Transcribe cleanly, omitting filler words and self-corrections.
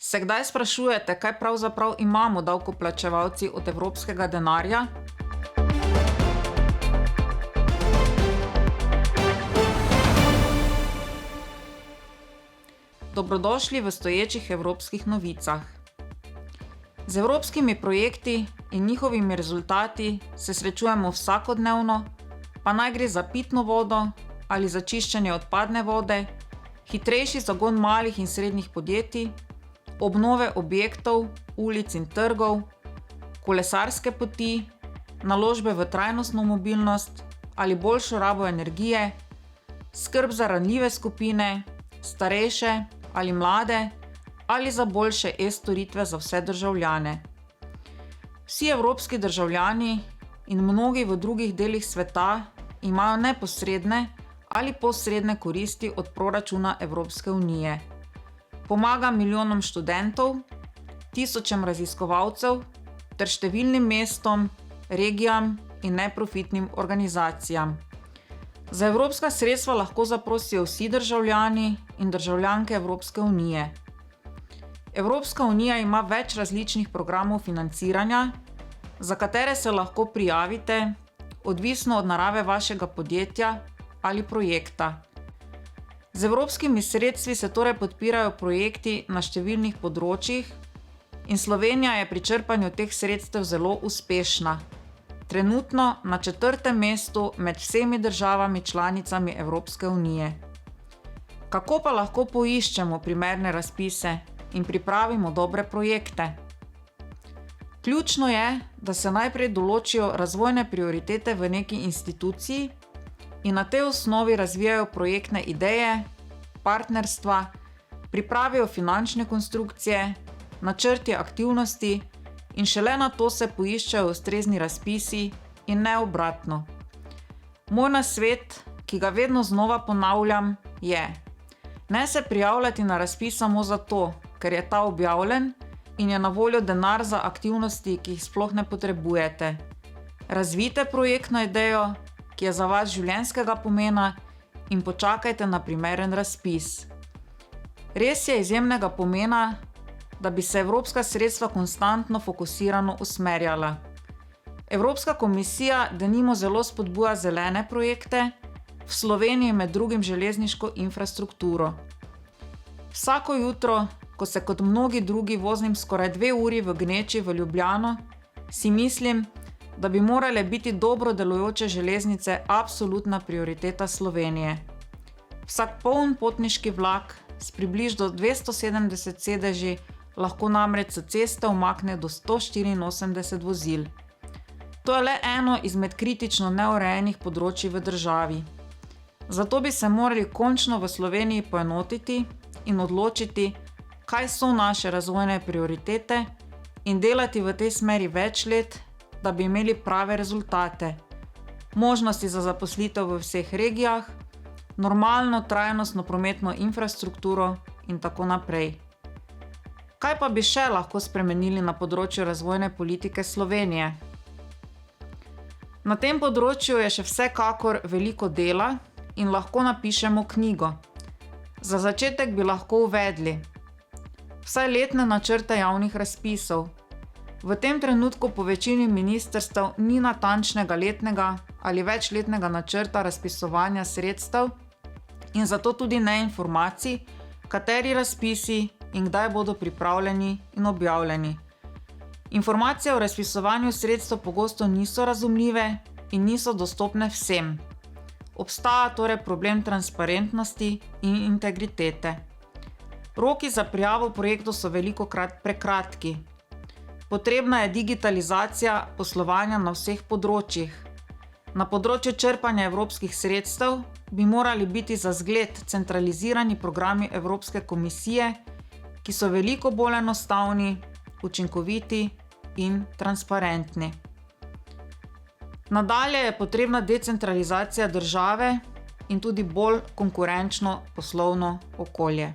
Se kdaj sprašujete, kaj pravzaprav imamo davkoplačevalci od evropskega denarja? Dobrodošli v stoječih evropskih novicah. Z evropskimi projekti in njihovimi rezultati se srečujemo vsakodnevno, pa naj gre za pitno vodo ali za čiščenje odpadne vode, hitrejši zagon malih in srednjih podjetij, obnove objektov, ulic in trgov, kolesarske poti, naložbe v trajnostno mobilnost ali boljšo rabo energije, skrb za ranljive skupine, starejše ali mlade ali za boljše e-storitve za vse državljane. Vsi evropski državljani in mnogi v drugih delih sveta imajo neposredne ali posredne koristi od proračuna Evropske unije. Pomaga milijonom študentov, tisočem raziskovalcev ter številnim mestom, regijam in neprofitnim organizacijam. Za evropska sredstva lahko zaprosijo vsi državljani in državljanke Evropske unije. Evropska unija ima več različnih programov financiranja, za katere se lahko prijavite, odvisno od narave vašega podjetja ali projekta. Z evropskimi sredstvi se torej podpirajo projekti na številnih področjih in Slovenija je pri črpanju teh sredstev zelo uspešna. Trenutno na 4. mestu med vsemi državami članicami Evropske unije. Kako pa lahko poiščemo primerne razpise in pripravimo dobre projekte? Ključno je, da se najprej določijo razvojne prioritete v neki instituciji in na tej osnovi razvijajo projektne ideje, partnerstva, pripravijo finančne konstrukcije, načrti aktivnosti in šele nato se poiščejo ustrezni razpisi in ne obratno. Moj nasvet, ki ga vedno znova ponavljam, je: ne se prijavljati na razpis samo zato, ker je ta objavljen in je na voljo denar za aktivnosti, ki jih sploh ne potrebujete. Razvijte projektno idejo, ki je za vas življenjskega pomena, in počakajte na primeren razpis. Res je izjemnega pomena, da bi se evropska sredstva konstantno fokusirano usmerjala. Evropska komisija denimo zelo spodbuja zelene projekte, v Sloveniji med drugim železniško infrastrukturo. Vsako jutro, ko se kot mnogi drugi vozim skoraj 2 uri v gneči v Ljubljano, si mislim, da bi morale biti dobro delujoče železnice absolutna prioriteta Slovenije. Vsak poln potniški vlak s približno 270 sedeži lahko namreč s ceste umakne do 184 vozil. To je le eno izmed kritično neurejenih področij v državi. Zato bi se morali končno v Sloveniji poenotiti in odločiti, kaj so naše razvojne prioritete in delati v tej smeri več let, da bi imeli prave rezultate, možnosti za zaposlitev v vseh regijah, normalno trajnostno prometno infrastrukturo in tako naprej. Kaj pa bi še lahko spremenili na področju razvojne politike Slovenije? Na tem področju je še vsekakor veliko dela in lahko napišemo knjigo. Za začetek bi lahko uvedli vsaj letne načrte javnih razpisov. V tem trenutku po večini ministrstev ni natančnega letnega ali večletnega načrta razpisovanja sredstev in zato tudi ne informacij, kateri razpisi in kdaj bodo pripravljeni in objavljeni. Informacije o razpisovanju sredstev pogosto niso razumljive in niso dostopne vsem. Obstaja torej problem transparentnosti in integritete. Roki za prijavo projektov so velikokrat prekratki. Potrebna je digitalizacija poslovanja na vseh področjih. Na področju črpanja evropskih sredstev bi morali biti za zgled centralizirani programi Evropske komisije, ki so veliko bolj enostavni, učinkoviti in transparentni. Nadalje je potrebna decentralizacija države in tudi bolj konkurenčno poslovno okolje.